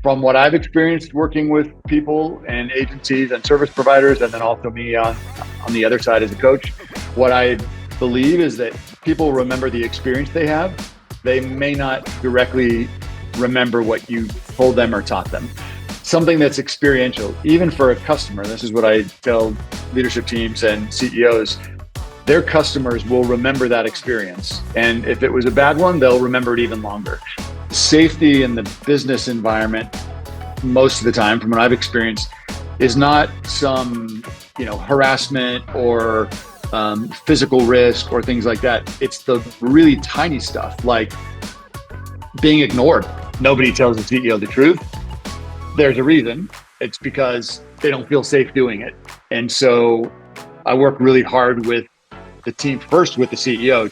From what I've experienced working with people and agencies and service providers, and then also me on the other side as a coach, what I believe is that people remember the experience they have. They may not directly remember what you told them or taught them. Something that's experiential, even for a customer. This is what I tell leadership teams and CEOs. Their customers will remember that experience. And if it was a bad one, they'll remember it even longer. Safety in the business environment, most of the time, from what I've experienced, is not some, harassment or physical risk or things like that. It's the really tiny stuff, like being ignored. Nobody tells the CEO the truth. There's a reason. It's because they don't feel safe doing it. And so I work really hard with the team, first with the CEO,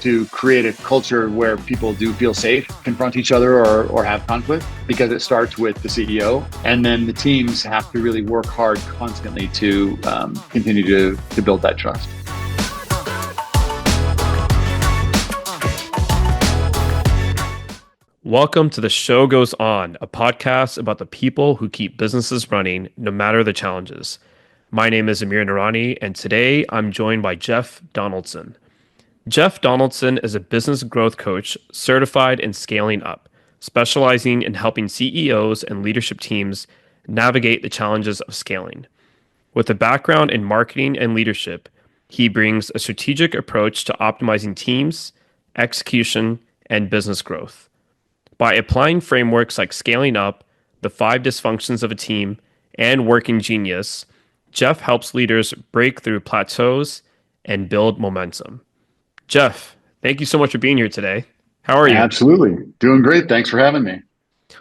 to create a culture where people do feel safe, confront each other or have conflict, because it starts with the CEO. And then the teams have to really work hard constantly to continue to build that trust. Welcome to The Show Goes On, a podcast about the people who keep businesses running no matter the challenges. My name is Amir Narani, and today I'm joined by Jeff Donaldson. Jeff Donaldson is a business growth coach certified in scaling up, specializing in helping CEOs and leadership teams navigate the challenges of scaling. With a background in marketing and leadership, he brings a strategic approach to optimizing teams, execution, and business growth. By applying frameworks like scaling up, the 5 dysfunctions of a team, and working genius, Jeff helps leaders break through plateaus and build momentum. Jeff, thank you so much for being here today. How are you? Absolutely. Doing great. Thanks for having me.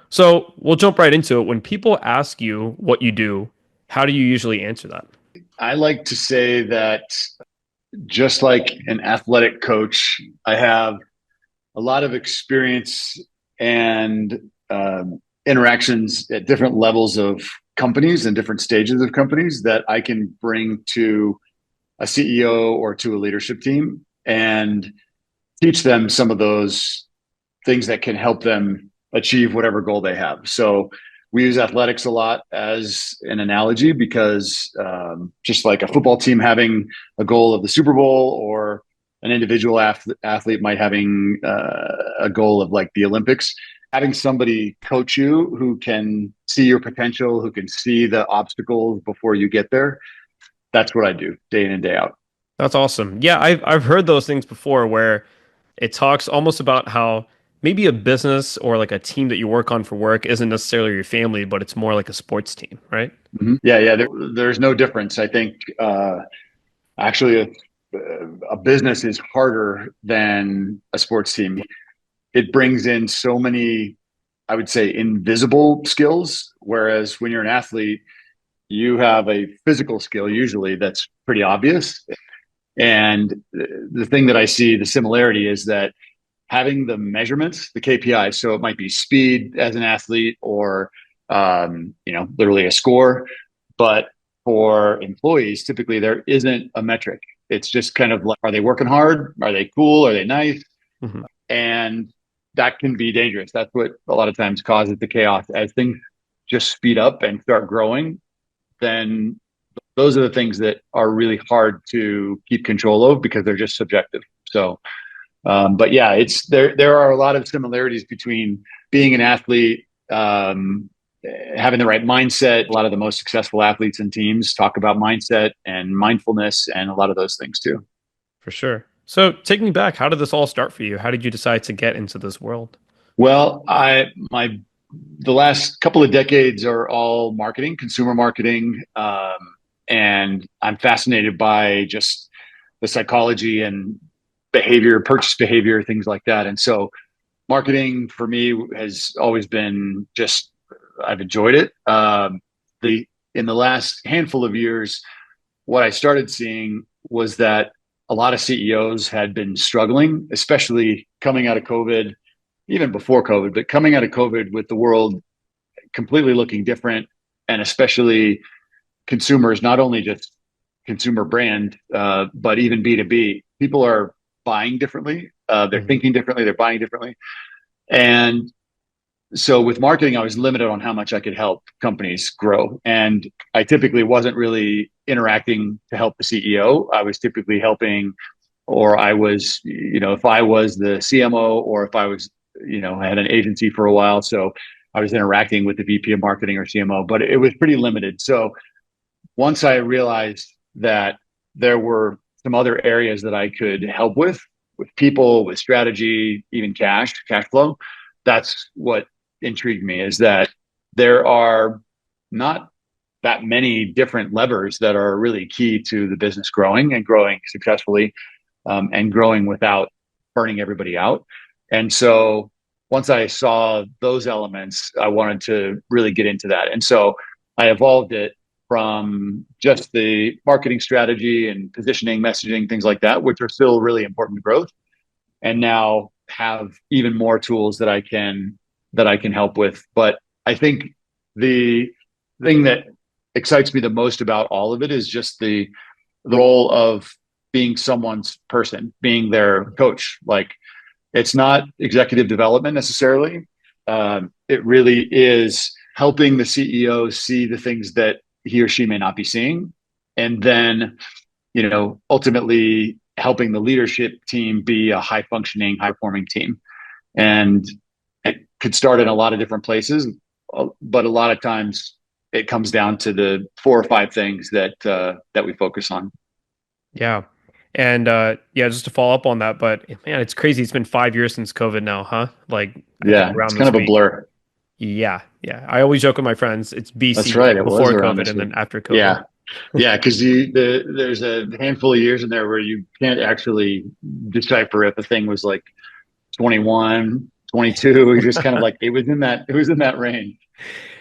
So we'll jump right into it. When people ask you what you do, how do you usually answer that? I like to say that just like an athletic coach, I have a lot of experience and interactions at different levels of companies and different stages of companies that I can bring to a CEO or to a leadership team and teach them some of those things that can help them achieve whatever goal they have. So we use athletics a lot as an analogy because just like a football team having a goal of the Super Bowl, or an individual athlete might having a goal of like the Olympics, having somebody coach you who can see your potential, who can see the obstacles before you get there. That's what I do day in and day out. That's awesome. Yeah, I've heard those things before where it talks almost about how maybe a business or like a team that you work on for work isn't necessarily your family, but it's more like a sports team, right? Mm-hmm. Yeah. There's no difference. I think actually a business is harder than a sports team. It brings in so many, I would say, invisible skills. Whereas when you're an athlete, you have a physical skill usually that's pretty obvious. And the thing that I see, the similarity is that having the measurements, the KPIs, so it might be speed as an athlete or, literally a score. But for employees, typically there isn't a metric. It's just kind of like, are they working hard? Are they cool? Are they nice? Mm-hmm. And that can be dangerous. That's what a lot of times causes the chaos. As things just speed up and start growing, then those are the things that are really hard to keep control of because they're just subjective. So, but yeah, it's there are a lot of similarities between being an athlete, having the right mindset. A lot of the most successful athletes and teams talk about mindset and mindfulness and a lot of those things too. For sure. So take me back. How did this all start for you? How did you decide to get into this world? Well, the last couple of decades are all marketing, consumer marketing, and I'm fascinated by just the psychology and behavior, purchase behavior, things like that. And so, marketing for me has always been just I've enjoyed it. In the last handful of years, what I started seeing was that a lot of CEOs had been struggling, especially coming out of COVID, even before COVID, but coming out of COVID with the world completely looking different, and especially consumers, not only just consumer brand, but even B2B. People are buying differently. They're thinking differently. They're buying differently. And So with marketing, I was limited on how much I could help companies grow. And I typically wasn't really interacting to help the CEO. I was typically helping, or I was, if I was the CMO, or if I was, I had an agency for a while. So I was interacting with the VP of marketing or CMO, but it was pretty limited. So once I realized that there were some other areas that I could help with people, with strategy, even cash flow, that's what intrigued me, is that there are not that many different levers that are really key to the business growing and growing successfully, and growing without burning everybody out. And so once I saw those elements, I wanted to really get into that. And so I evolved it from just the marketing strategy and positioning, messaging, things like that, which are still really important to growth, and now have even more tools that I can help with. But I think the thing that excites me the most about all of it is just the role of being someone's person, being their coach. Like, it's not executive development necessarily. It really is helping the CEO see the things that he or she may not be seeing, and then, ultimately helping the leadership team be a high functioning, high performing team. And it could start in a lot of different places, but a lot of times it comes down to the 4 or 5 things that we focus on. Yeah. And yeah, just to follow up on that, but man, it's crazy. It's been 5 years since COVID now, huh? Like, I think Yeah, it's around kind this of a week. blur. Yeah. Yeah. I always joke with my friends, it's That's BC, right. It was before around COVID this and week. then after COVID. Yeah. Yeah, because there's a handful of years in there where you can't actually decipher if a thing was like 21, 22. You're just kind of like, it was in that range.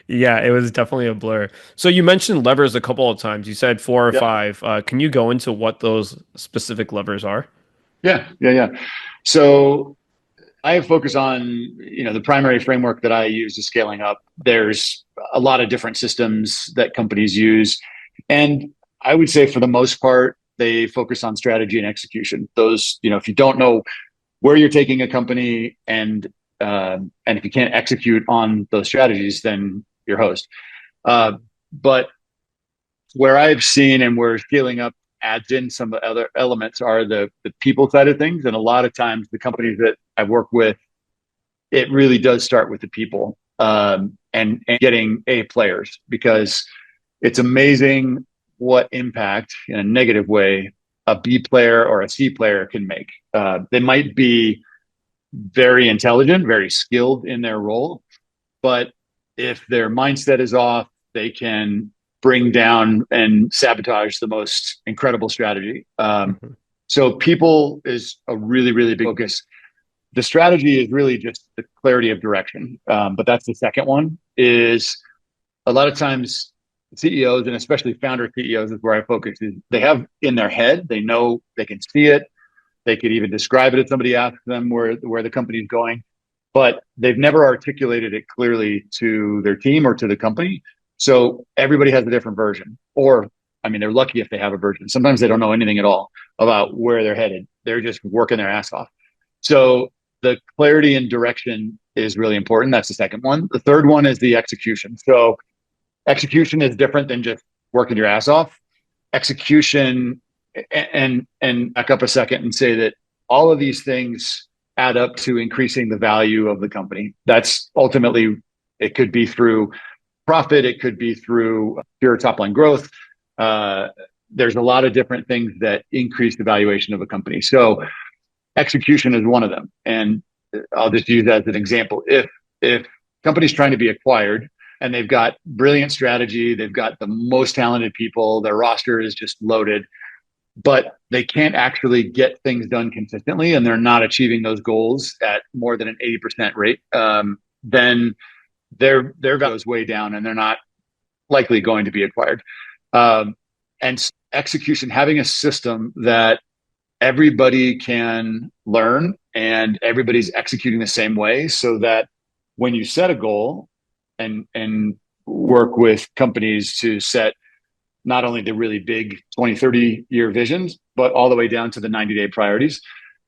Yeah, it was definitely a blur. So you mentioned levers a couple of times. You said 4 or 5. Can you go into what those specific levers are? Yeah. So I focus on, the primary framework that I use is scaling up. There's a lot of different systems that companies use. And I would say for the most part, they focus on strategy and execution. Those, if you don't know where you're taking a company, and if you can't execute on those strategies, then you're host. But where I've seen and where scaling up adds in some other elements are the people side of things. And a lot of times the companies that I work with, it really does start with the people, and getting A players, because it's amazing what impact in a negative way a B player or a C player can make. They might be very intelligent, very skilled in their role, but if their mindset is off, they can bring down and sabotage the most incredible strategy. Mhm. So people is a really, really big focus. The strategy is really just the clarity of direction. But that's the second one. Is a lot of times CEOs, and especially founder CEOs is where I focus, is they have in their head, they know, they can see it. They could even describe it if somebody asks them where the company's going, but they've never articulated it clearly to their team or to the company. So everybody has a different version, or I mean, they're lucky if they have a version. Sometimes they don't know anything at all about where they're headed. They're just working their ass off. So the clarity and direction is really important. That's the second one. The third one is the execution. So execution is different than just working your ass off. Execution, and back up a second and say that all of these things add up to increasing the value of the company. That's ultimately, it could be through profit, it could be through pure top line growth. There's a lot of different things that increase the valuation of a company. So execution is one of them. And I'll just use that as an example. If company's trying to be acquired and they've got brilliant strategy, they've got the most talented people, their roster is just loaded, but they can't actually get things done consistently, and they're not achieving those goals at more than an 80% rate, then their value is way down, and they're not likely going to be acquired. And execution, having a system that everybody can learn and everybody's executing the same way, so that when you set a goal and work with companies to set not only the really big 20, 30-year visions, but all the way down to the 90-day priorities.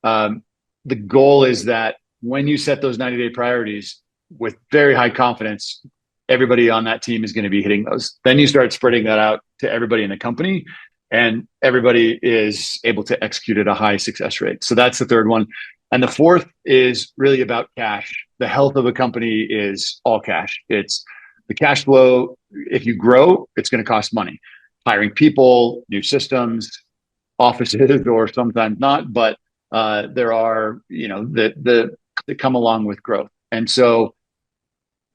The goal is that when you set those 90-day priorities, with very high confidence, everybody on that team is going to be hitting those. Then you start spreading that out to everybody in the company, and everybody is able to execute at a high success rate. So that's the third one. And the fourth is really about cash. The health of a company is all cash. It's the cash flow. If you grow, it's going to cost money. Hiring people, new systems, offices, or sometimes not, but there are, that come along with growth. And so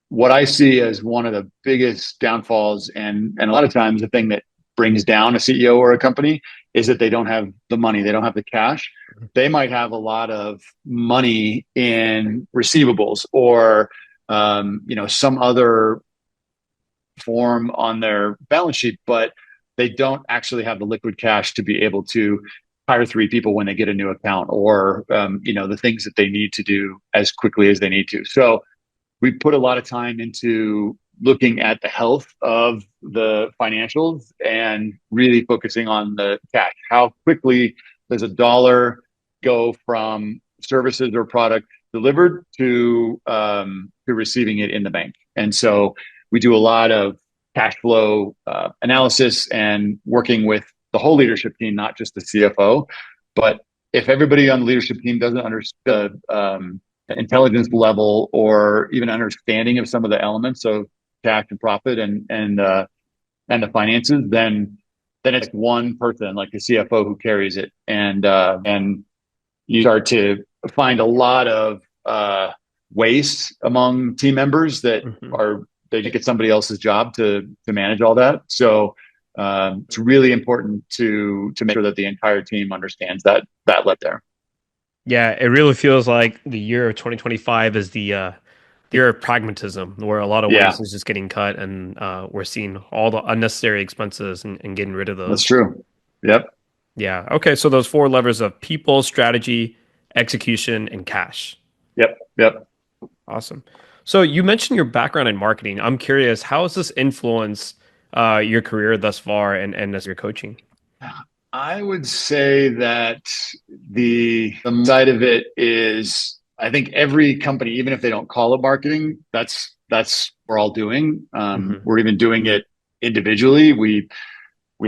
what I see as one of the biggest downfalls, and a lot of times the thing that brings down a CEO or a company, is that they don't have the money, they don't have the cash. They might have a lot of money in receivables or some other form on their balance sheet, but they don't actually have the liquid cash to be able to hire 3 people when they get a new account, or the things that they need to do as quickly as they need to. So we put a lot of time into looking at the health of the financials and really focusing on the cash. How quickly does a dollar go from services or product delivered to receiving it in the bank? And so we do a lot of cash flow analysis and working with the whole leadership team, not just the CFO. But if everybody on the leadership team doesn't understand intelligence level or even understanding of some of the elements of cash and profit and the finances, then it's one person like the CFO who carries it, and you start to find a lot of waste among team members that they think it's somebody else's job to manage all that. So it's really important to make sure that the entire team understands that let there. Yeah, it really feels like the year of 2025 is the year of pragmatism, where a lot of waste is just getting cut, and we're seeing all the unnecessary expenses and getting rid of those. That's true. Yep. Yeah. Okay. So those 4 levers of people, strategy, execution, and cash. Yep. Awesome. So you mentioned your background in marketing. I'm curious, how has this influenced your career thus far and as you're coaching? I would say that the side of it is, I think every company, even if they don't call it marketing, that's we're all doing. We're even doing it individually. We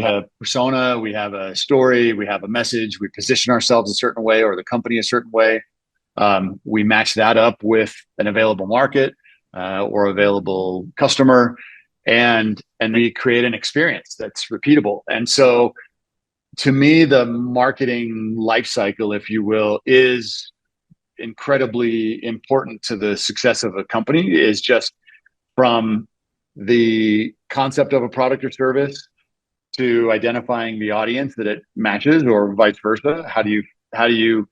have a persona, we have a story, we have a message, we position ourselves a certain way or the company a certain way. We match that up with an available market or available customer, and we create an experience that's repeatable. And so to me, the marketing life cycle, if you will, is incredibly important to the success of a company. Is just from the concept of a product or service to identifying the audience that it matches, or vice versa. How do you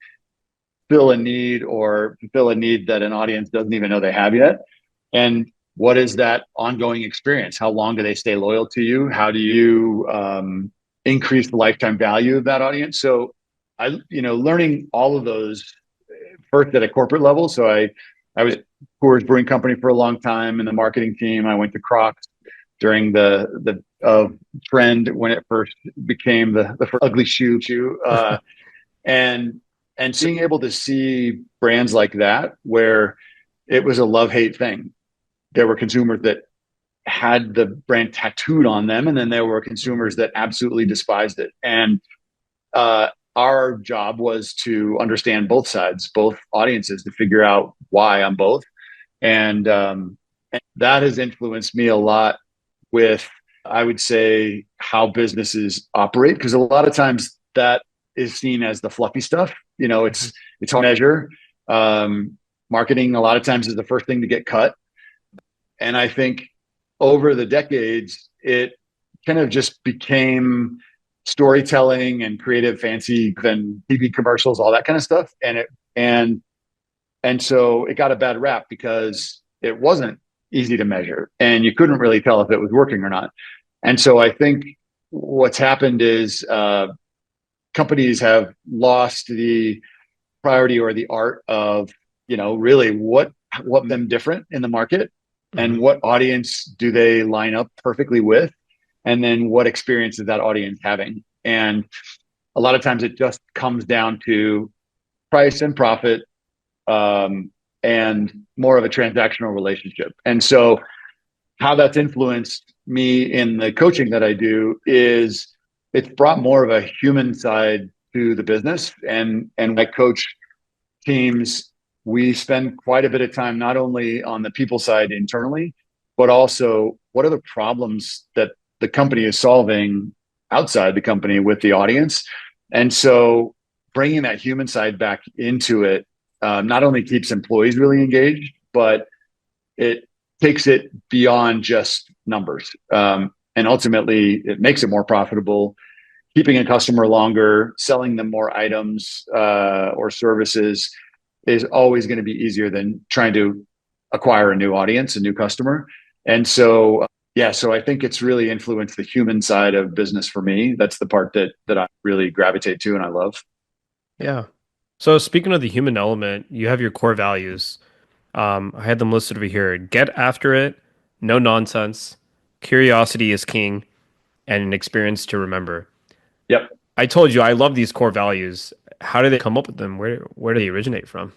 fill a need or fulfill a need that an audience doesn't even know they have yet? And what is that ongoing experience? How long do they stay loyal to you? How do you increase the lifetime value of that audience? So learning all of those first at a corporate level. So I was at Coors Brewing Company for a long time in the marketing team. I went to Crocs during the trend when it first became the first ugly shoe, and being able to see brands like that where it was a love-hate thing. There were consumers that had the brand tattooed on them, and then there were consumers that absolutely despised it. And our job was to understand both sides, both audiences, to figure out why on both. And that has influenced me a lot with, I would say, how businesses operate, because a lot of times that is seen as the fluffy stuff. It's hard to measure. Marketing a lot of times is the first thing to get cut. And I think over the decades, it kind of just became storytelling and creative, fancy, and TV commercials, all that kind of stuff. And so it got a bad rap because it wasn't easy to measure, and you couldn't really tell if it was working or not. And so I think what's happened is companies have lost the priority or the art of, really what them different in the market, and what audience do they line up perfectly with, and then what experience is that audience having. And a lot of times it just comes down to price and profit, and more of a transactional relationship. And so how that's influenced me in the coaching that I do is it's brought more of a human side to the business. And I coach teams, we spend quite a bit of time not only on the people side internally, but also what are the problems that the company is solving outside the company with the audience. And so bringing that human side back into it not only keeps employees really engaged, but it takes it beyond just numbers. And ultimately, it makes it more profitable, keeping a customer longer, selling them more items or services is always going to be easier than trying to acquire a new audience, a new customer. And so, yeah, so I think it's really influenced the human side of business for me. That's the part that I really gravitate to and I love. Yeah. So speaking of the human element, you have your core values. I had them listed over here. Get after it, no nonsense, curiosity is king, and an experience to remember. Yep. I told you I love these core values. How did they come up with them? Where do they originate from?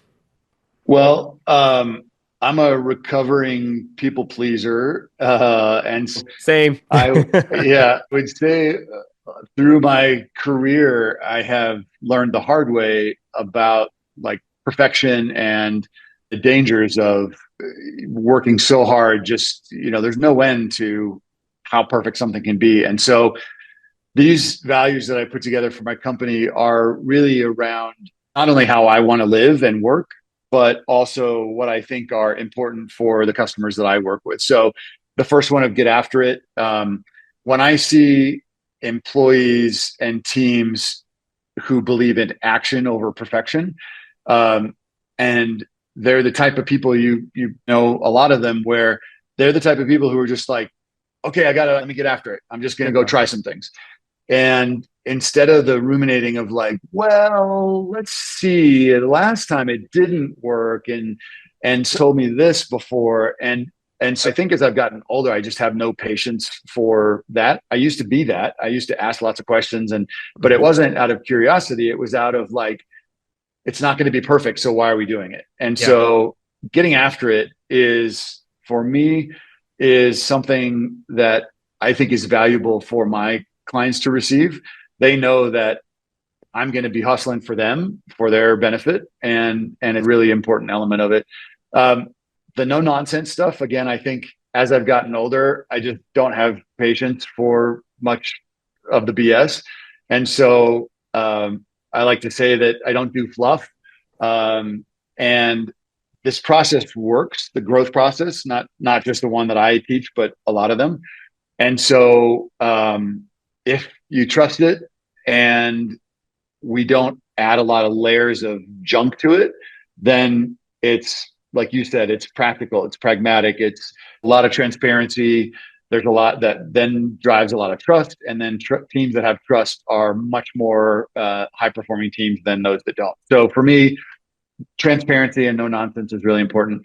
Well, I'm a recovering people pleaser, and Same. yeah, would say through my career, I have learned the hard way about like perfection and the dangers of working so hard. Just, there's no end to how perfect something can be. And so these values that I put together for my company are really around not only how I want to live and work, but also what I think are important for the customers that I work with. So the first one of get after it. When I see employees and teams who believe in action over perfection, and they're the type of people you know a lot of them where they're the type of people who are just like, okay, let me get after it. I'm just going to go try some things. And instead of the ruminating of like, well, let's see, the last time it didn't work and told me this before. And so I think as I've gotten older, I just have no patience for that. I used to be that. I used to ask lots of questions but it wasn't out of curiosity. It was out of like, it's not going to be perfect. So why are we doing it? And Yeah. so getting after it is, for me, is something that I think is valuable for my clients to receive. They know that I'm going to be hustling for them for their benefit, and a really important element of it. The no nonsense stuff, again, I think as I've gotten older, I just don't have patience for much of the BS. And so I like to say that I don't do fluff. And this process works, the growth process, not just the one that I teach, but a lot of them. And so if you trust it and we don't add a lot of layers of junk to it, then it's, like you said, it's practical, it's pragmatic, it's a lot of transparency. There's a lot that then drives a lot of trust. And then teams that have trust are much more high performing teams than those that don't. So for me, transparency and no nonsense is really important.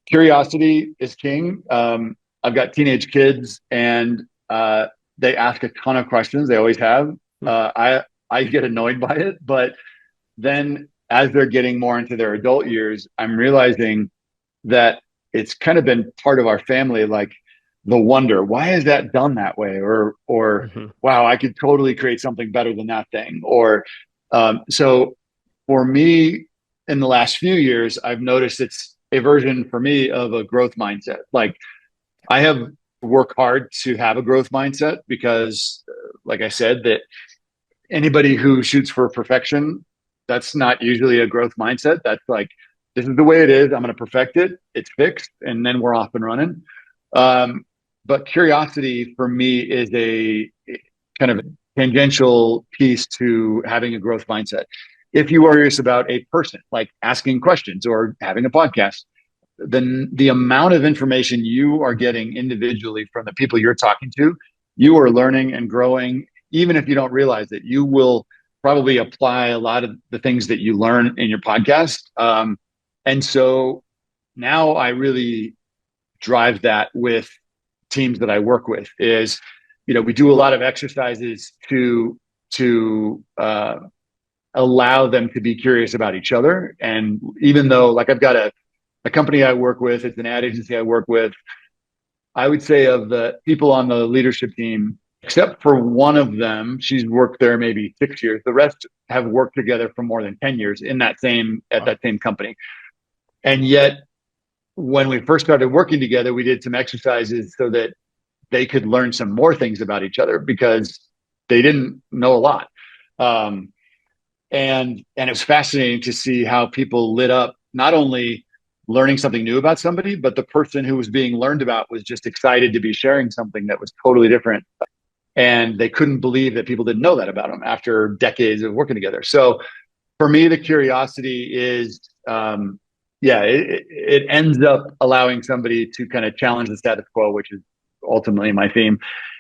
Curiosity is king. I've got teenage kids and they ask a ton of questions. They always have. I get annoyed by it, but then as they're getting more into their adult years, I'm realizing that it's kind of been part of our family, like the wonder, why is that done that way? Or wow, I could totally create something better than that thing. Or so for me, in the last few years, I've noticed it's a version for me of a growth mindset. Like I have worked hard to have a growth mindset because, like I said, that anybody who shoots for perfection, that's not usually a growth mindset. That's like, this is the way it is. I'm going to perfect it. It's fixed. And then we're off and running. But curiosity for me is a kind of tangential piece to having a growth mindset. If you are curious about a person, like asking questions or having a podcast, then the amount of information you are getting individually from the people you're talking to, you are learning and growing. Even if you don't realize it, you will probably apply a lot of the things that you learn in your podcast. And so now I really drive that with teams that I work with is, we do a lot of exercises to allow them to be curious about each other. And even though like I've got a a company I work with, it's an ad agency I work with. I would say of the people on the leadership team, except for one of them, she's worked there maybe 6 years. The rest have worked together for more than 10 years in that same company. And yet, when we first started working together, we did some exercises so that they could learn some more things about each other because they didn't know a lot. Um, and it was fascinating to see how people lit up, not only learning something new about somebody, but the person who was being learned about was just excited to be sharing something that was totally different. And they couldn't believe that people didn't know that about them after decades of working together. So for me, the curiosity is, it ends up allowing somebody to kind of challenge the status quo, which is ultimately my theme.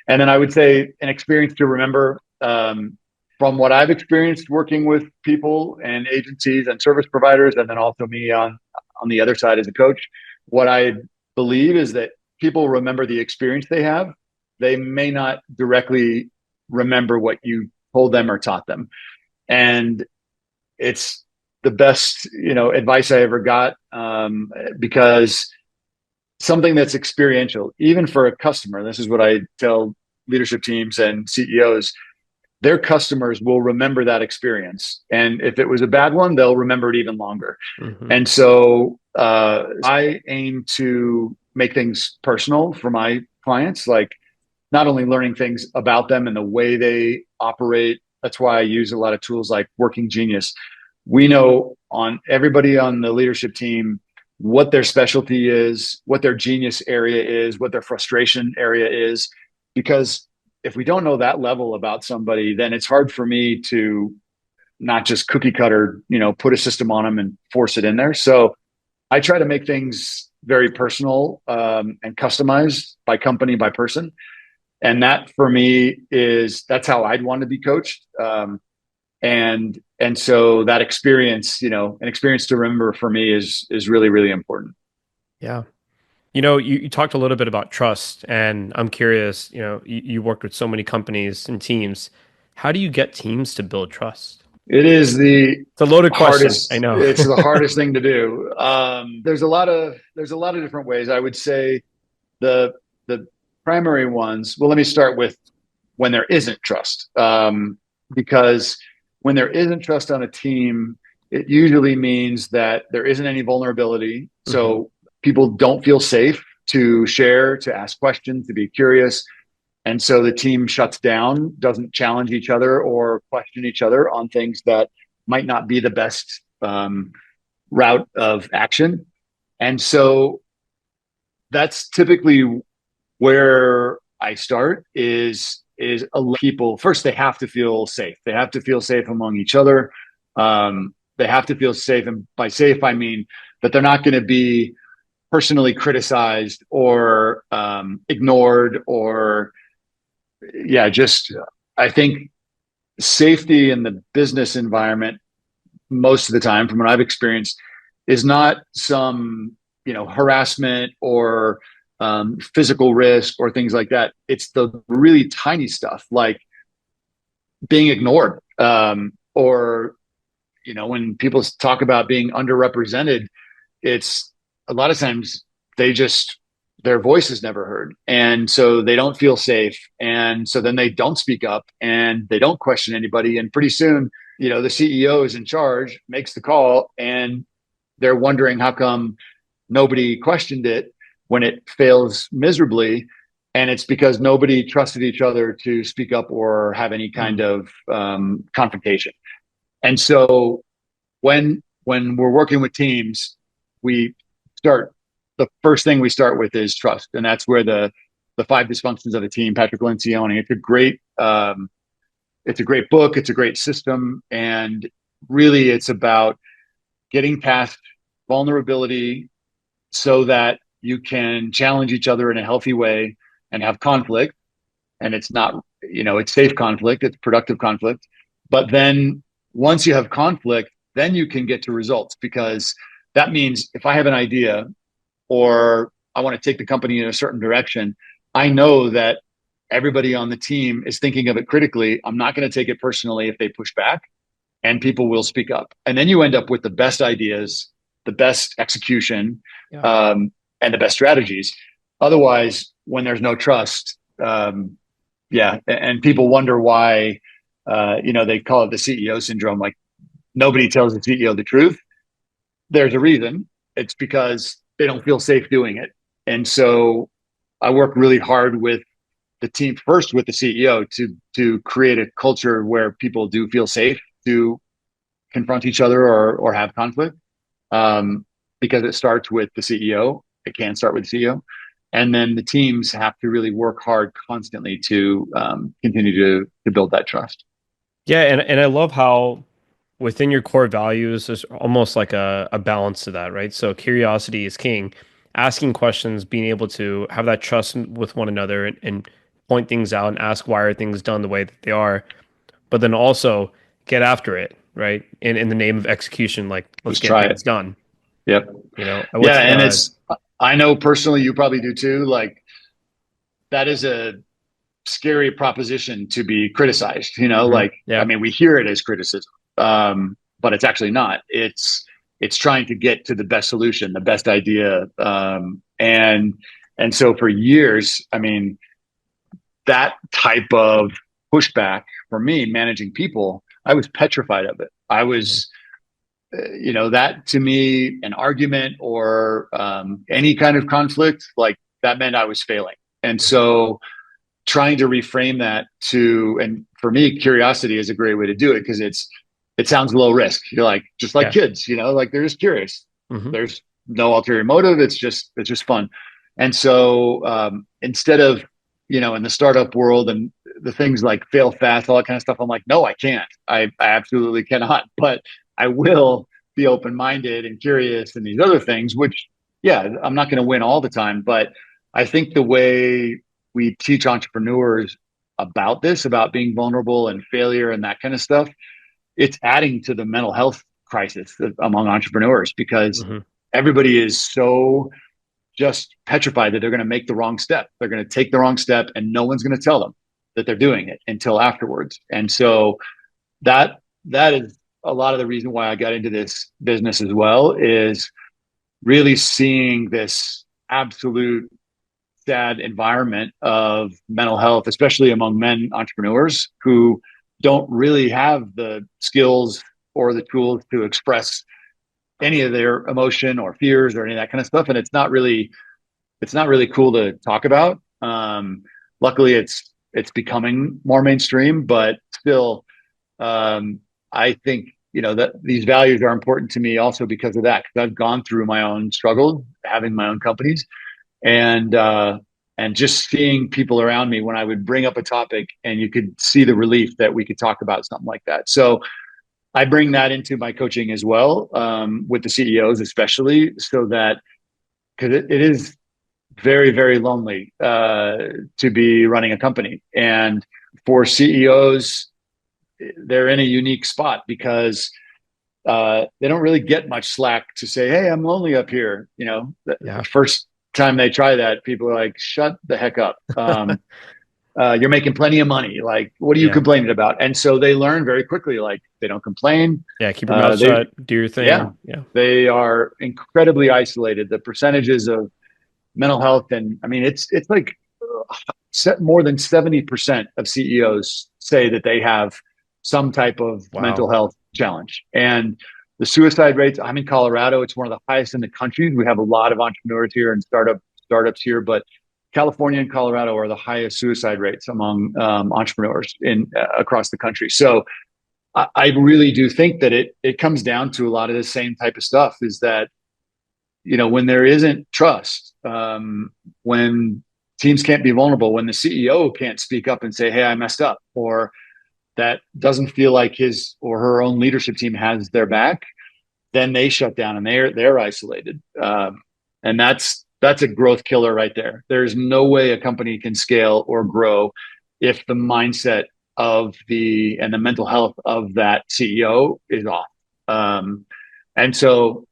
And then I would say an experience to remember, from what I've experienced working with people and agencies and service providers, and then also me on the other side as a coach, what I believe is that people remember the experience they have. They may not directly remember what you told them or taught them. And it's the best, advice I ever got, because something that's experiential, even for a customer, this is what I tell leadership teams and CEOs, their customers will remember that experience. And if it was a bad one, they'll remember it even longer. Mm-hmm. And so I aim to make things personal for my clients, like not only learning things about them and the way they operate. That's why I use a lot of tools like Working Genius. We know on everybody on the leadership team what their specialty is, what their genius area is, what their frustration area is, because if we don't know that level about somebody, then it's hard for me to not just cookie cutter, put a system on them and force it in there. So I try to make things very personal, and customized by company, by person. And that for me that's how I'd want to be coached. And so that experience, an experience to remember for me is really, really important. Yeah. You talked a little bit about trust, and I'm curious, you worked with so many companies and teams. How do you get teams to build trust? It's a loaded question. I know. It's the hardest thing to do. There's a lot of different ways. I would say the primary ones. Well, let me start with when there isn't trust, because when there isn't trust on a team, it usually means that there isn't any vulnerability. Mm-hmm. So people don't feel safe to share, to ask questions, to be curious. And so the team shuts down, doesn't challenge each other or question each other on things that might not be the best route of action. And so that's typically where I start is people first, they have to feel safe. They have to feel safe among each other. They have to feel safe. And by safe, I mean that they're not going to be personally criticized or ignored or I think safety in the business environment most of the time, from what I've experienced, is not some harassment or physical risk or things like that. It's the really tiny stuff like being ignored, or when people talk about being underrepresented, it's a lot of times their voice is never heard. And so they don't feel safe. And so then they don't speak up and they don't question anybody. And pretty soon, the CEO is in charge, makes the call, and they're wondering how come nobody questioned it when it fails miserably. And it's because nobody trusted each other to speak up or have any kind of confrontation. And so when we're working with teams, the first thing we start with is trust. And that's where the 5 dysfunctions of a team, Patrick Lencioni, it's a great book. It's a great system. And really it's about getting past vulnerability so that you can challenge each other in a healthy way and have conflict. And it's not, it's safe conflict, it's productive conflict. But then once you have conflict, then you can get to results, because that means if I have an idea or I want to take the company in a certain direction, I know that everybody on the team is thinking of it critically. I'm not going to take it personally if they push back, and people will speak up. And then you end up with the best ideas the best execution, Yeah. and the best strategies. Otherwise, when there's no trust, and people wonder why, they call it the CEO syndrome. Like nobody tells the CEO the truth. There's a reason. It's because they don't feel safe doing it. And so I work really hard with the team, first with the CEO, to create a culture where people do feel safe to confront each other or have conflict, because it starts with the CEO. It can start with the CEO. And then the teams have to really work hard constantly to continue to build that trust. Yeah, and I love how within your core values, there's almost like a balance to that, right? So curiosity is king. Asking questions, being able to have that trust with one another and point things out and ask why are things done the way that they are, but then also get after it, right? In the name of execution, like let's Just get try things it. done. Yep. What's Yeah. And I know personally, you probably do too. Like that is a scary proposition to be criticized, mhm, like, I yeah, mean, we hear it as criticism, but it's actually not. It's trying to get to the best solution, the best idea. And so for years, I mean, that type of pushback for me, managing people, I was petrified of it. I mhm, was, that to me, an argument or any kind of conflict, like that meant I was failing. And mhm, so trying to reframe that and for me, curiosity is a great way to do it because it sounds low risk. You're like, just like yeah, kids, like they're just curious. hmm, There's no ulterior motive. It's just fun. And so instead of, in the startup world and the things like fail fast, all that kind of stuff, I'm like, no, I can't. I absolutely cannot. But I will be open minded and curious and these other things, which, yeah, I'm not going to win all the time. But I think the way we teach entrepreneurs about this, about being vulnerable and failure and that kind of stuff, it's adding to the mental health crisis among entrepreneurs because hmm, everybody is so just petrified that they're going to make the wrong step. They're going to take the wrong step and no one's going to tell them that they're doing it until afterwards. And so that is a lot of the reason why I got into this business as well, is really seeing this absolute sad environment of mental health, especially among men entrepreneurs who don't really have the skills or the tools to express any of their emotion or fears or any of that kind of stuff. And it's not really cool to talk about. Luckily, it's becoming more mainstream, but still, I think that these values are important to me also because of that. Because I've gone through my own struggle having my own companies, and just seeing people around me when I would bring up a topic, and you could see the relief that we could talk about something like that. So I bring that into my coaching as well, with the CEOs, especially, so that because it is very, very lonely to be running a company. And for CEOs, they're in a unique spot because they don't really get much slack to say, "Hey, I'm lonely up here." The yeah, first time they try that, people are like, "Shut the heck up." You're making plenty of money. Like, what are you yeah, complaining about? And so they learn very quickly, like they don't complain. yeah. Keep your mouth They, shut. Do your yeah, thing. Yeah. they are incredibly isolated. The percentages of mental health, and I mean, it's like more than 70% of CEOs say that they have some type of mental Wow. health challenge. And the suicide rates, I'm in Colorado, it's one of the highest in the country. We have a lot of entrepreneurs here and startups here, but California and Colorado are the highest suicide rates among entrepreneurs in across the country. So I really do think that it comes down to a lot of the same type of stuff. Is that when there isn't trust, when teams can't be vulnerable, when the CEO can't speak up and say, "Hey, I messed up," or that doesn't feel like his or her own leadership team has their back, then they shut down and they're isolated. And that's a growth killer right there. There's no way a company can scale or grow if the mindset of the mental health of that CEO is off. And so,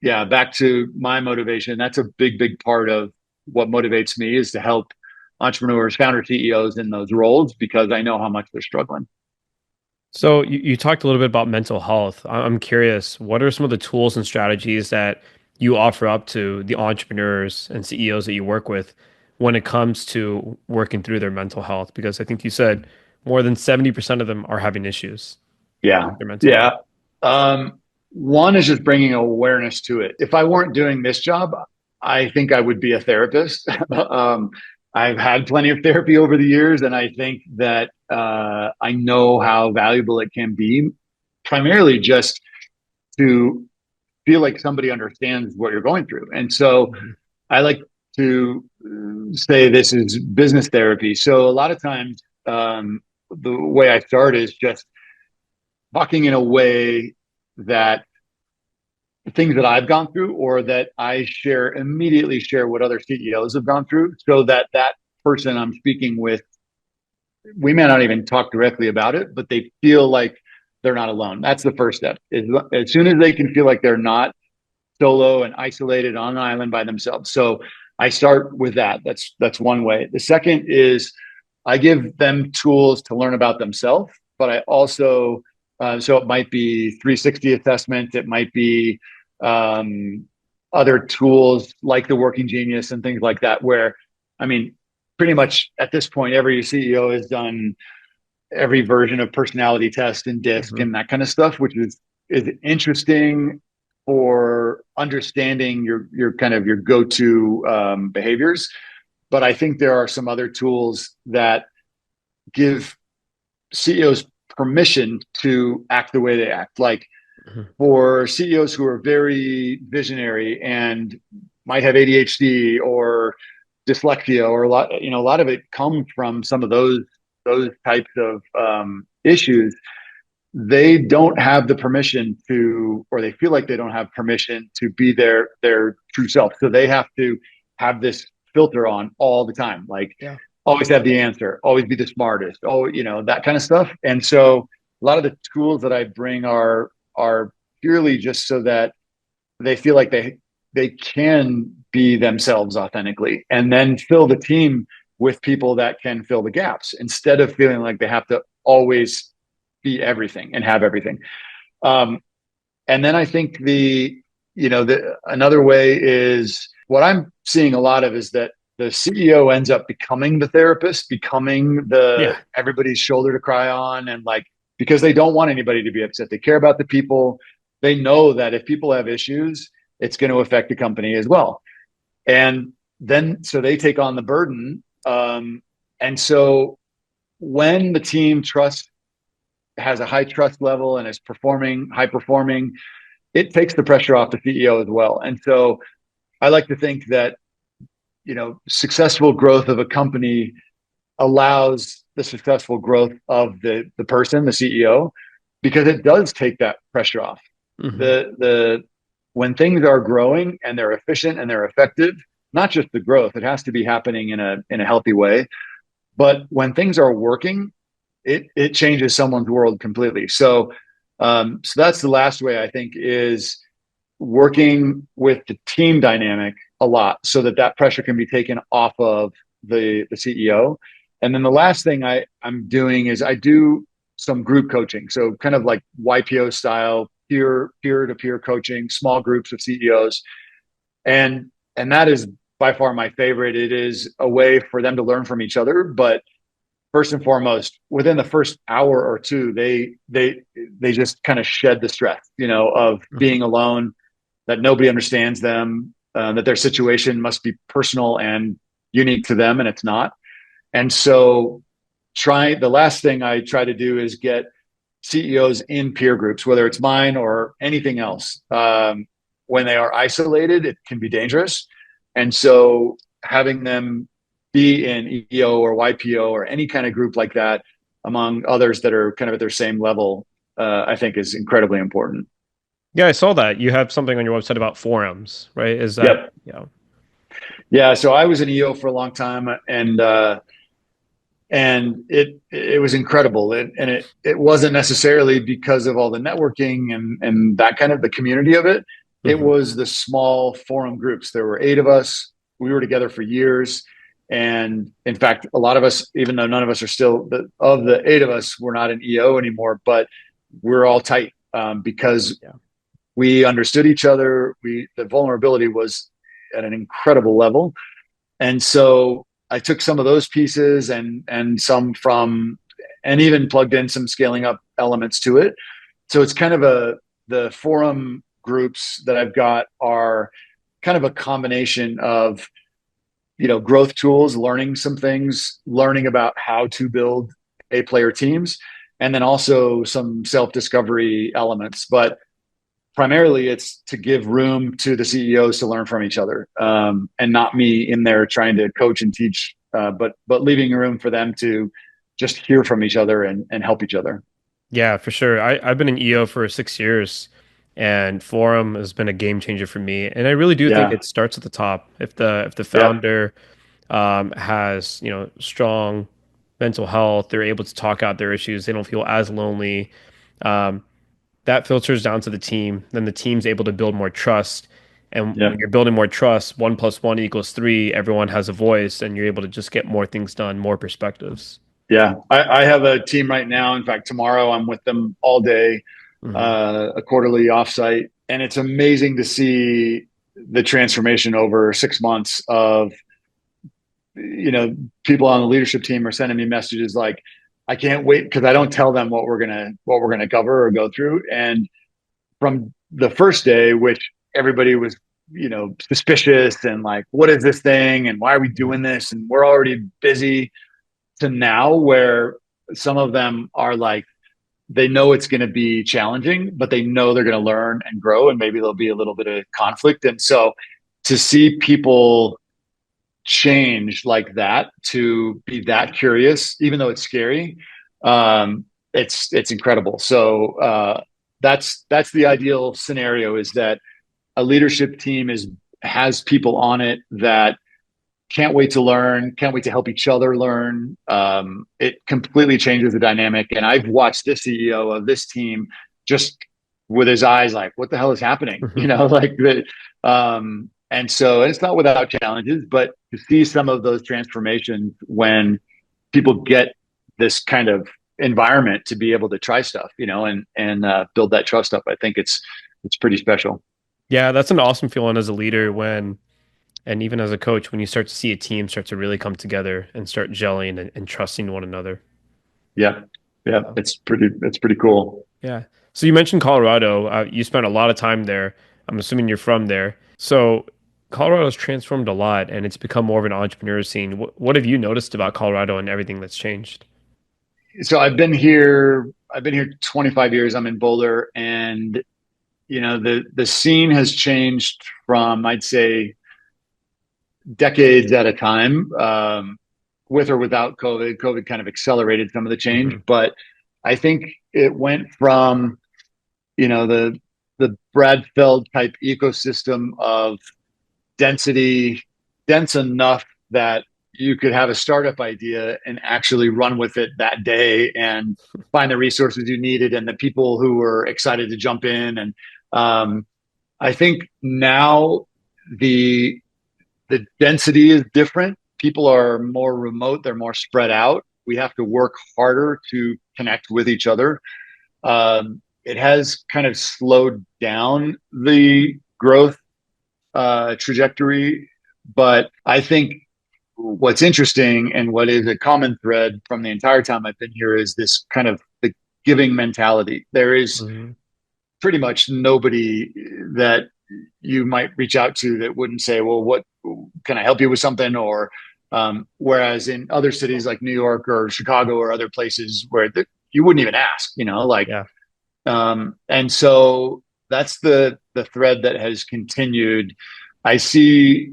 yeah, back to my motivation. That's a big, big part of what motivates me, is to help entrepreneurs, founder CEOs in those roles, because I know how much they're struggling. So you talked a little bit about mental health. I'm curious, what are some of the tools and strategies that you offer up to the entrepreneurs and CEOs that you work with when it comes to working through their mental health? Because I think you said more than 70% of them are having issues Yeah. with their mental health. Yeah. One is just bringing awareness to it. If I weren't doing this job, I think I would be a therapist. I've had plenty of therapy over the years, and I think that I know how valuable it can be, primarily just to feel like somebody understands what you're going through. And so Mhm. I like to say this is business therapy. So a lot of times, the way I start is just talking in a way that things that I've gone through or that I share immediately share what other CEOs have gone through so that that person I'm speaking with, we may not even talk directly about it, but they feel like they're not alone. That's the first step. Is as soon as they can feel like they're not solo and isolated on an island by themselves. So I start with that. That's one way. The second is I give them tools to learn about themselves, but I also so it might be 360 assessment, it might be um, other tools like the Working Genius and things like that. Where I mean, pretty much at this point, every CEO has done every version of personality test and DISC Mhm. and that kind of stuff, which is interesting for understanding your kind of your go-to behaviors. But I think there are some other tools that give CEOs permission to act the way they act. Like Mhm. for CEOs who are very visionary and might have ADHD or dyslexia or a lot of it comes from some of those types of issues. They don't have the permission to, or they feel like they don't have permission to be their true self. So they have to have this filter on all the time, like Yeah. always have the answer, always be the smartest, that kind of stuff. And so a lot of the tools that I bring are purely just so that they feel like they can be themselves authentically, and then fill the team with people that can fill the gaps instead of feeling like they have to always be everything and have everything. Um, and then I think the another way is what I'm seeing a lot of is that the CEO ends up becoming the therapist, becoming the Yeah. everybody's shoulder to cry on, and like because they don't want anybody to be upset. They care about the people. They know that if people have issues, it's going to affect the company as well. And then so they take on the burden. And so when the team trusts has a high trust level and is performing high performing, it takes the pressure off the CEO as well. And so I like to think that successful growth of a company allows the successful growth of the person, the CEO, because it does take that pressure off. Hmm. The when things are growing and they're efficient and they're effective, not just the growth, it has to be happening in a healthy way. But when things are working, it changes someone's world completely. So that's the last way I think is working with the team dynamic a lot so that that pressure can be taken off of the CEO. And then the last thing I'm doing is I do some group coaching. So kind of like YPO style, peer to peer coaching, small groups of CEOs. And that is by far my favorite. It is a way for them to learn from each other, but first and foremost, within the first hour or two, they just kind of shed the stress, of Hmm. being alone, that nobody understands them, that their situation must be personal and unique to them, and it's not. And so, the last thing I try to do is get CEOs in peer groups, whether it's mine or anything else. When they are isolated, it can be dangerous, and so having them be in EO or YPO or any kind of group like that, among others that are kind of at their same level, I think is incredibly important. Yeah, I saw that. You have something on your website about forums, right? Is that, Yep. yeah. Yeah. So I was an EO for a long time, and it was incredible. And it wasn't necessarily because of all the networking and that kind of the community of it. It Hmm. was the small forum groups. There were 8 of us. We were together for years, And in fact, a lot of us, even though none of us are still of the 8 of us, we're not an EO anymore, but we're all tight because we understood each other. The vulnerability was at an incredible level. And so I took some of those pieces and some from, and even plugged in some scaling up elements to it. So it's kind of the forum groups that I've got are kind of a combination of, growth tools, learning some things, learning about how to build player teams, and then also some self-discovery elements. But primarily it's to give room to the CEOs to learn from each other, and not me in there trying to coach and teach, but leaving room for them to just hear from each other and help each other. Yeah, for sure. I've been an EO for 6 years, and Forum has been a game changer for me. And I really do think Yeah. it starts at the top. If the Yeah. founder has strong mental health, they're able to talk out their issues. They don't feel as lonely. Um, that filters down to the team. Then the team's able to build more trust. And Yeah. when you're building more trust, 1+1 = 3. Everyone has a voice, and you're able to just get more things done, more perspectives. Yeah. I have a team right now. In fact, tomorrow I'm with them all day, Hmm. a quarterly offsite. And it's amazing to see the transformation over 6 months of, people on the leadership team are sending me messages like, I can't wait, because I don't tell them what we're gonna cover or go through. And from the first day, which everybody was, suspicious and like, what is this thing? And why are we doing this? And we're already busy, to now where some of them are like, they know it's going to be challenging, but they know they're going to learn and grow, and maybe there'll be a little bit of conflict. And so to see people change like that, to be that curious, even though it's scary, it's incredible. So that's the ideal scenario, is that a leadership team has people on it that can't wait to learn, can't wait to help each other learn. It completely changes the dynamic. And I've watched the CEO of this team just with his eyes like, what the hell is happening? Like that. And so it's not without challenges, but to see some of those transformations when people get this kind of environment to be able to try stuff, and build that trust up, I think it's pretty special. Yeah, that's an awesome feeling as a leader and even as a coach, when you start to see a team start to really come together and start gelling and trusting one another. Yeah. Yeah. Yeah. It's pretty cool. Yeah. So you mentioned Colorado. You spent a lot of time there. I'm assuming you're from there. So Colorado's transformed a lot and it's become more of an entrepreneur scene. What have you noticed about Colorado and everything that's changed? So I've been here 25 years. I'm in Boulder, and the scene has changed from, I'd say, decades at a time, with or without COVID. COVID kind of accelerated some of the change, Hmm. but I think it went from, the Bradfeld type ecosystem of density, dense enough that you could have a startup idea and actually run with it that day and find the resources you needed and the people who were excited to jump in. And I think now the the density is different. People are more remote. They're more spread out. We have to work harder to connect with each other. It has kind of slowed down the growth trajectory, but I think what's interesting and what is a common thread from the entire time I've been here is this kind of the giving mentality. There is Hmm. pretty much nobody that you might reach out to that wouldn't say, well, what can I help you with something? Or whereas in other cities like New York or Chicago or other places where you wouldn't even ask, like, Yeah. and so that's the thread that has continued. I see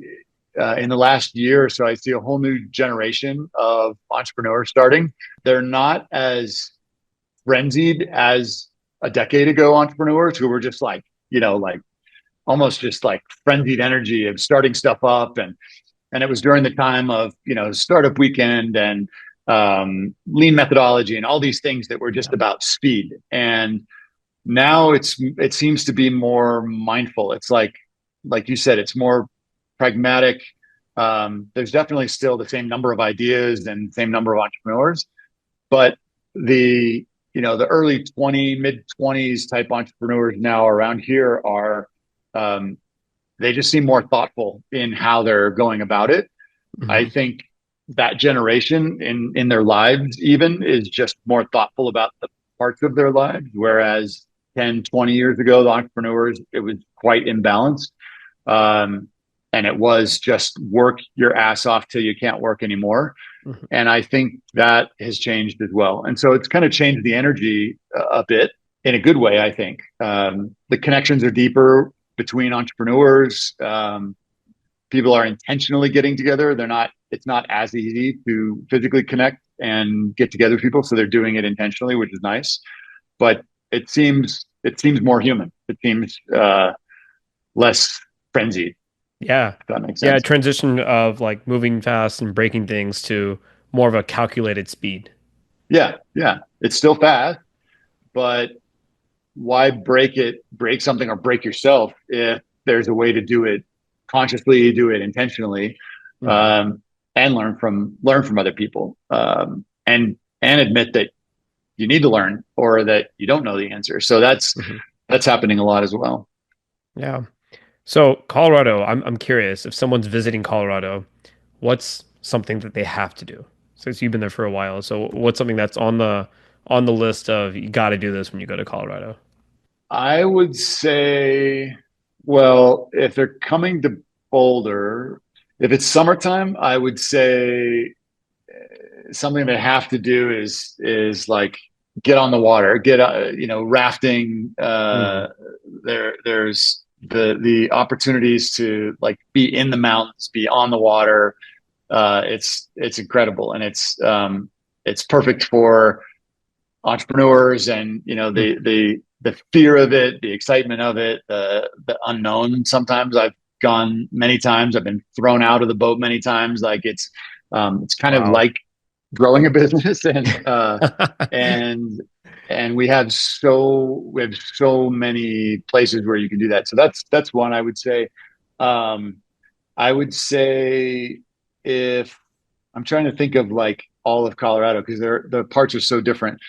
in the last year or so, I see a whole new generation of entrepreneurs starting. They're not as frenzied as a decade ago entrepreneurs who were just like, like almost just like frenzied energy of starting stuff up. And it was during the time of, startup weekend and lean methodology and all these things that were just Yeah. about speed. And now it seems to be more mindful. It's like you said, it's more pragmatic. There's definitely still the same number of ideas and same number of entrepreneurs, but the the early mid 20s type entrepreneurs now around here are um, they just seem more thoughtful in how they're going about it. I Hmm. think that generation in their lives even is just more thoughtful about the parts of their lives, whereas 10, 20 years ago, the entrepreneurs, it was quite imbalanced. Um, and it was just work your ass off till you can't work anymore. Hmm. And I think that has changed as well. And so it's kind of changed the energy a bit in a good way, I think. The connections are deeper between entrepreneurs. People are intentionally getting together. It's not as easy to physically connect and get together with people. So they're doing it intentionally, which is nice. But it seems more human. It seems less frenzied, Yeah. if that makes Yeah. sense. Transition of like moving fast and breaking things to more of a calculated speed. Yeah, yeah. It's still fast, but why break something or break yourself if there's a way to do it consciously, do it intentionally, Hmm. um, and learn from other people, and admit that you need to learn or that you don't know the answer. So Hmm. that's happening a lot as well. Yeah. So Colorado, I'm curious if someone's visiting Colorado, what's something that they have to do? Since you've been there for a while, so what's something that's on the list of you got to do this when you go to Colorado? I would say, well, if they're coming to Boulder, if it's summertime, I would say something they have to do is like get on the water, get rafting. Hmm. There's the opportunities to like be in the mountains, be on the water. It's incredible, and it's perfect for entrepreneurs, and the fear of it, the excitement of it, the unknown. Sometimes I've gone many times. I've been thrown out of the boat many times. Like it's kind of Wow. like growing a business, and and we have so many places where you can do that. So that's one I would say. Um, I would say if I'm trying to think of like all of Colorado because the parts are so different.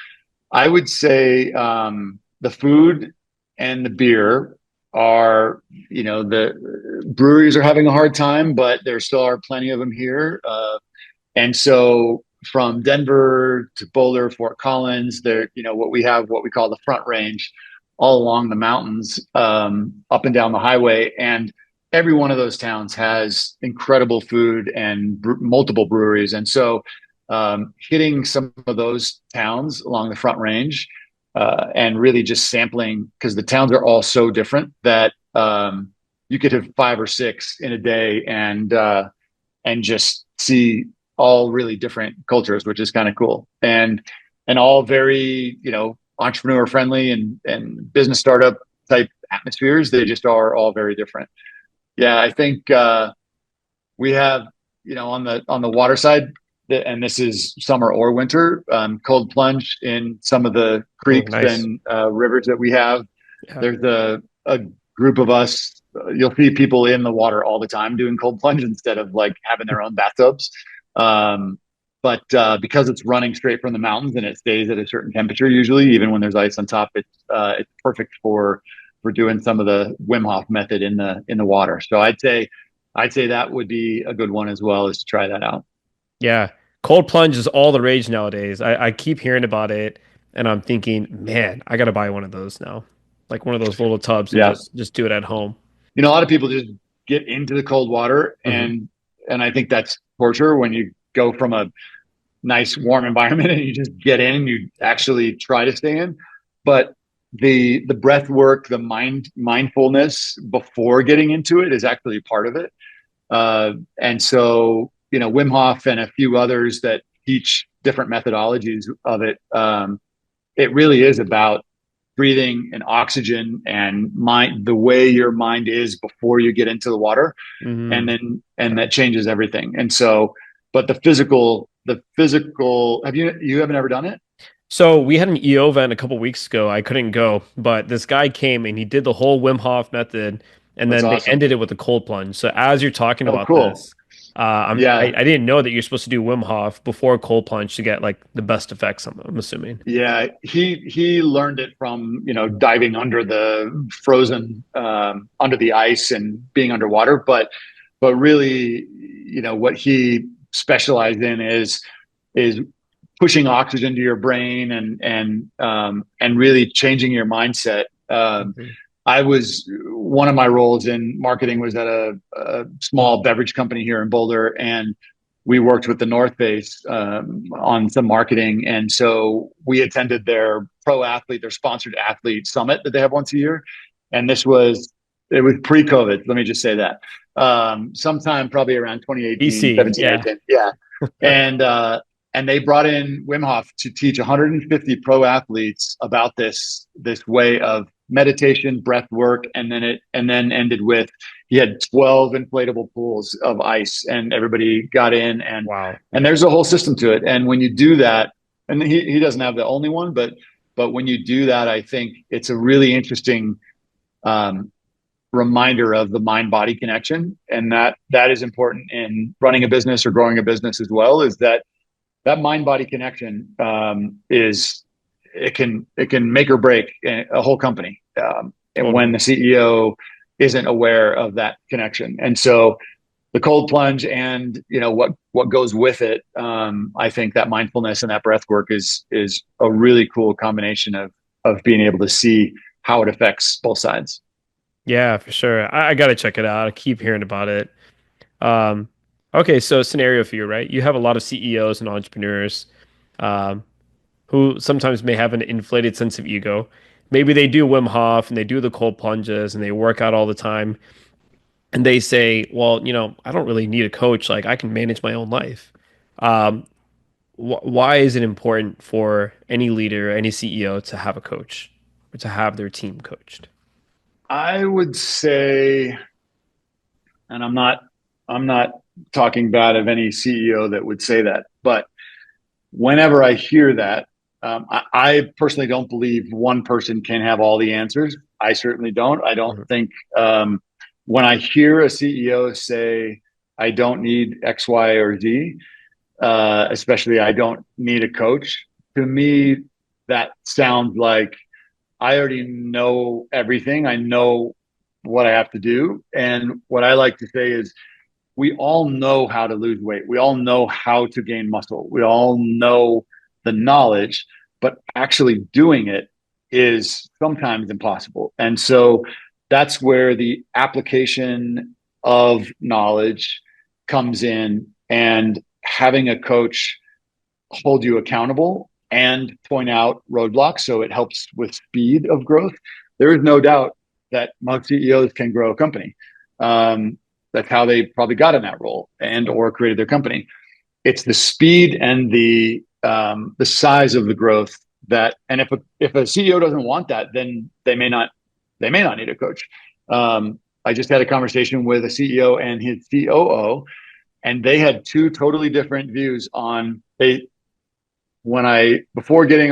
I would say the food and the beer are, the breweries are having a hard time, but there still are plenty of them here. And so from Denver to Boulder, Fort Collins, there, what we call the Front Range, all along the mountains, up and down the highway, and every one of those towns has incredible food and multiple breweries. And so, hitting some of those towns along the Front Range, and really just sampling because the towns are all so different that you could have five or six in a day, and just see all really different cultures, which is kind of cool, and all very entrepreneur friendly and business startup type atmospheres. They just are all very different. Yeah, I think we have on the water side, and this is summer or winter, cold plunge in some of the Oh, creeks nice. and rivers that we have. Yeah. There's a group of us. You'll see people in the water all the time doing cold plunge instead of like having their own bathtubs. Um, but because it's running straight from the mountains and it stays at a certain temperature, usually even when there's ice on top, it's perfect for doing some of the Wim Hof method in the water. So I'd say that would be a good one as well, is to try that out. Yeah. Cold plunge is all the rage nowadays. I keep hearing about it and I'm thinking, man, I gotta buy one of those now. Like one of those little tubs and Yeah, just do it at home. a lot of people just get into the cold water, Hmm. and I think that's torture when you go from a nice warm environment and you just get in and you actually try to stay in. But the breath work, the mindfulness before getting into it is actually part of it. And so, Wim Hof and a few others that teach different methodologies of it. It really is about breathing and oxygen and the way your mind is before you get into the water, and Hmm. and Okay. that changes everything. And so, but the physical, you haven't ever done it? So we had an EO event a couple weeks ago. I couldn't go, but this guy came and he did the whole Wim Hof method, and That's then they awesome. ended it with a cold plunge. So as you're talking Oh, about cool. this, I didn't know that you're supposed to do Wim Hof before cold plunge to get like the best effects. I'm assuming. Yeah, he learned it from, diving under the frozen, under the ice and being underwater. But really, what he specialized in is pushing oxygen to your brain and really changing your mindset. Mhm. I was One of my roles in marketing was at a small beverage company here in Boulder, and we worked with the North Face on some marketing, and so we attended their their sponsored athlete summit that they have once a year, and it was pre-COVID. Let me just say that sometime probably around 2018, BC, 17, yeah. 18, yeah, and they brought in Wim Hof to teach 150 pro athletes about this way of meditation, breath work, and then ended with he had 12 inflatable pools of ice, and everybody got in, Wow. and there's a whole system to it. And when you do that, and he doesn't have the only one, but when you do that, I think it's a really interesting um, reminder of the mind body connection, and that is important in running a business or growing a business as well. Is that mind body connection is it can make or break a whole company, and when the Totally. CEO isn't aware of that connection. And so the cold plunge and what goes with it, I think that mindfulness and that breath work is a really cool combination of being able to see how it affects both sides. Yeah, for sure. I got to check it out. I keep hearing about it. Um, okay, so scenario for you, right? You have a lot of CEOs and entrepreneurs um, who sometimes may have an inflated sense of ego. Maybe they do Wim Hof and they do the cold plunges and they work out all the time. And they say, well, I don't really need a coach. Like I can manage my own life. Um, why is it important for any leader, any CEO to have a coach or to have their team coached? I would say, and I'm not talking bad of any CEO that would say that, but whenever I hear that, I personally don't believe one person can have all the answers. I certainly don't. I don't Mhm. think when I hear a CEO say, "I don't need X, Y, or Z," especially "I don't need a coach," to me that sounds like I already know everything. I know what I have to do, and what I like to say is we all know how to lose weight. We all know how to gain muscle. We all know the knowledge, but actually doing it is sometimes impossible. And so that's where the application of knowledge comes in, and having a coach hold you accountable and point out roadblocks so it helps with speed of growth. There is no doubt that most CEOs can grow a company. That's how they probably got in that role and or created their company. It's the speed and the size of the growth that, and if a CEO doesn't want that, then they may not need a coach. I just had a conversation with a CEO and his COO, and they had two totally different views on they when I before getting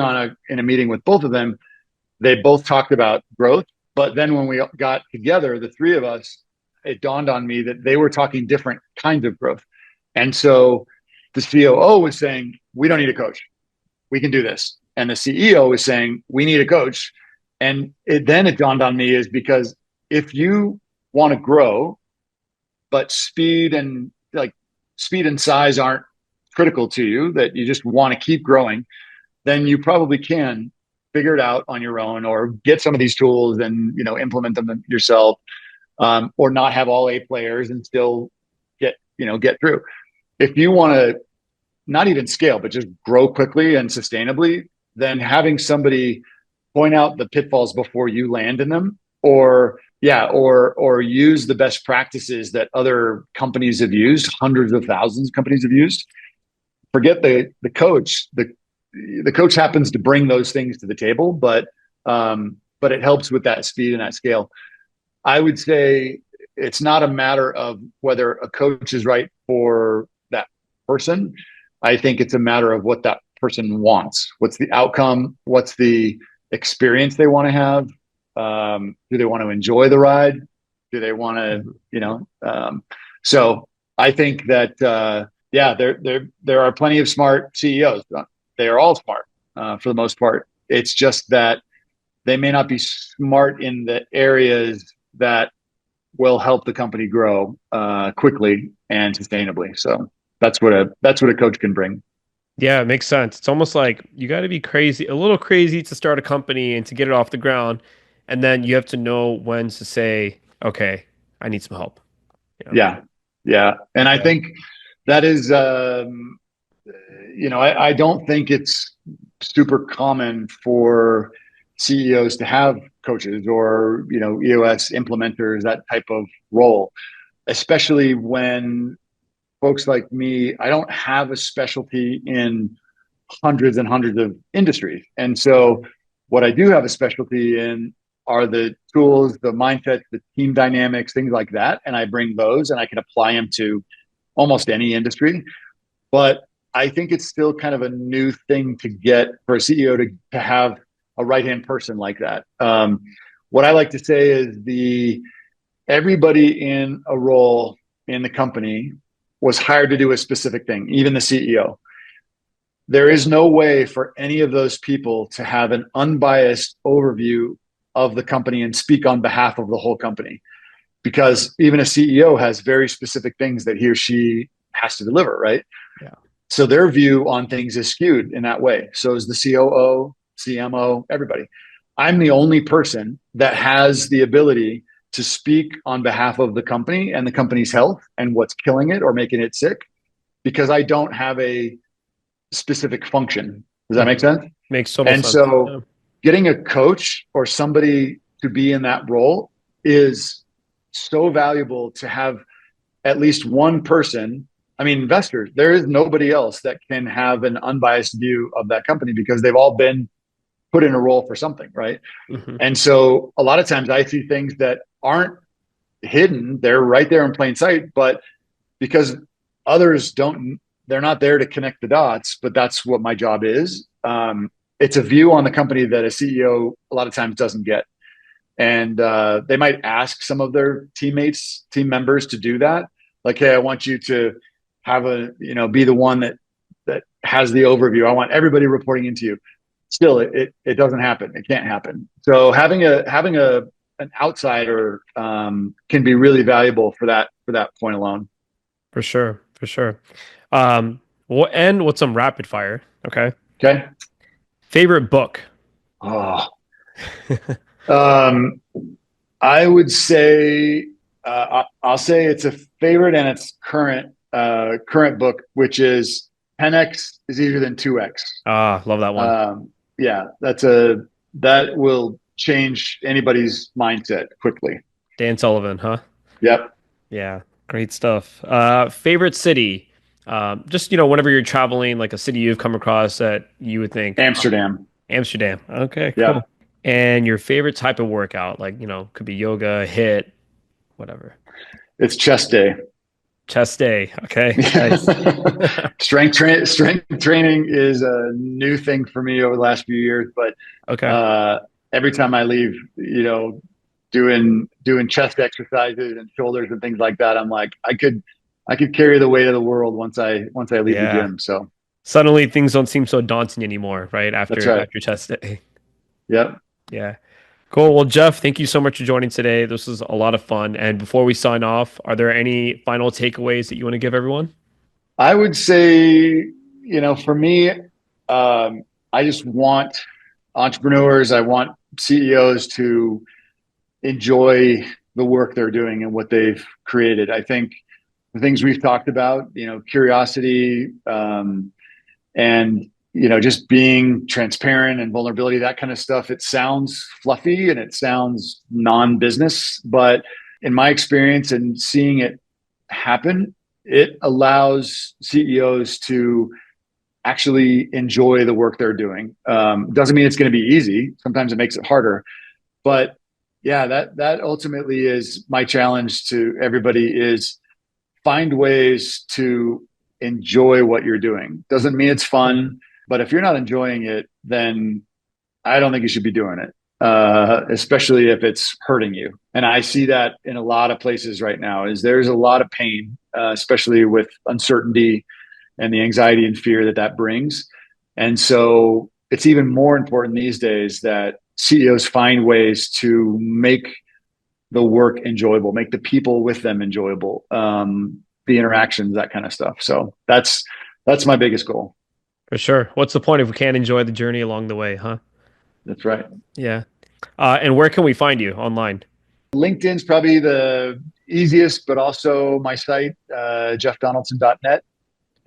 in a meeting with both of them, they both talked about growth. But then when we got together, the three of us, it dawned on me that they were talking different kinds of growth. And so the COO was saying, "We don't need a coach. We can do this." And the CEO was saying, "We need a coach." And then it dawned on me is because if you want to grow, but speed and size aren't critical to you, that you just want to keep growing, then you probably can figure it out on your own or get some of these tools and implement them yourself, or not have all A players and still get through. If you want to not even scale but just grow quickly and sustainably, then having somebody point out the pitfalls before you land in them, or use the best practices that other companies have used, hundreds of thousands of companies have used. Forget the coach. The coach happens to bring those things to the table, but it helps with that speed and that scale. I would say it's not a matter of whether a coach is right for that person. I think it's a matter of what that person wants. What's the outcome? What's the experience they want to have? Do they want to enjoy the ride? Do they want to, so I think that there are plenty of smart CEOs. They are all smart for the most part. It's just that they may not be smart in the areas that will help the company grow quickly and sustainably. So that's what a coach can bring. Yeah, it makes sense. It's almost like you got to be crazy, a little crazy to start a company and to get it off the ground. And then you have to know when to say, okay, I need some help. Yeah. Yeah, yeah, and I Yeah. think that is, I don't think it's super common for CEOs to have coaches or EOS implementers, that type of role, especially when folks like me, I don't have a specialty in hundreds and hundreds of industries. And so what I do have a specialty in are the tools, the mindset, the team dynamics, things like that. And I bring those and I can apply them to almost any industry. But I think it's still kind of a new thing to get for a CEO to have a right hand person like that. What I like to say is everybody in a role in the company was hired to do a specific thing, even the CEO. There is no way for any of those people to have an unbiased overview of the company and speak on behalf of the whole company, because even a CEO has very specific things that he or she has to deliver, right? Yeah. So their view on things is skewed in that way. So is the COO, CMO, everybody. I'm the only person that has the ability to speak on behalf of the company and the company's health and what's killing it or making it sick, because I don't have a specific function. Does that make sense? Makes total And sense. Yeah. so getting a coach or somebody to be in that role is so valuable, to have at least one person. I mean, investors, there is nobody else that can have an unbiased view of that company because they've all been put in a role for something, right? Mhm. And so a lot of times I see things that aren't hidden, they're right there in plain sight, but because others don't, they're not there to connect the dots, but that's what my job is. It's a view on the company that a CEO a lot of times doesn't get. And they might ask some of their team members to do that. Like, hey, I want you to be the one that has the overview. I want everybody reporting into you. Still, it doesn't happen. It can't happen. So having an outsider can be really valuable for that point alone. For sure. For sure. We'll end with some rapid fire. Okay. Okay. Favorite book? Oh, um, I would say I'll say it's a favorite and it's current book, which is 10x is easier than 2x. Ah, love that one. Yeah, that will change anybody's mindset quickly. Dan Sullivan, huh? Yep. Yeah, great stuff. Favorite city? Just whenever you're traveling, like a city you've come across that you would think, oh, Amsterdam. Amsterdam. Okay, Yeah, cool. And your favorite type of workout, like could be yoga, hit, whatever. it's chest day. Chest day. Okay, nice. Strength training is a new thing for me over the last few years, but Okay. every time I leave, doing chest exercises and shoulders and things like that, I'm like, I could carry the weight of the world once I leave the Yeah. gym. So Suddenly things don't seem so daunting anymore, right? that's After right. after chest day. Yep. Yeah. Cool. Well, Jeff, thank you so much for joining today. This was a lot of fun. And before we sign off, are there any final takeaways that you want to give everyone? I would say, for me, I just want entrepreneurs, I want CEOs to enjoy the work they're doing and what they've created. I think the things we've talked about, curiosity, and just being transparent and vulnerability, that kind of stuff. It sounds fluffy and it sounds non-business, but in my experience and seeing it happen, it allows CEOs to actually enjoy the work they're doing. Doesn't mean it's going to be easy. Sometimes it makes it harder, but yeah, that ultimately is my challenge to everybody: is find ways to enjoy what you're doing. Doesn't mean it's fun, but if you're not enjoying it, then I don't think you should be doing it. especially if it's hurting you. And I see that in a lot of places right now. Is there's a lot of pain, especially with uncertainty and the anxiety and fear that that brings. And so it's even more important these days that CEOs find ways to make the work enjoyable, make the people with them enjoyable, the interactions, that kind of stuff. So that's my biggest goal. For sure. What's the point if we can't enjoy the journey along the way, huh? That's right. Yeah. And where can we find you online? LinkedIn's probably the easiest, but also my site, jeffdonaldson.net.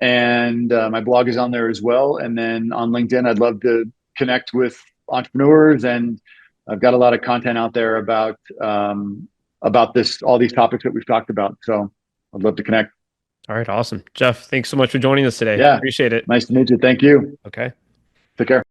And my blog is on there as well. And then on LinkedIn, I'd love to connect with entrepreneurs, and I've got a lot of content out there about this, all these topics that we've talked about. So I'd love to connect. All right. Awesome. Jeff, thanks so much for joining us today. Yeah, Appreciate it. nice to meet you. Thank you. Okay. Take care.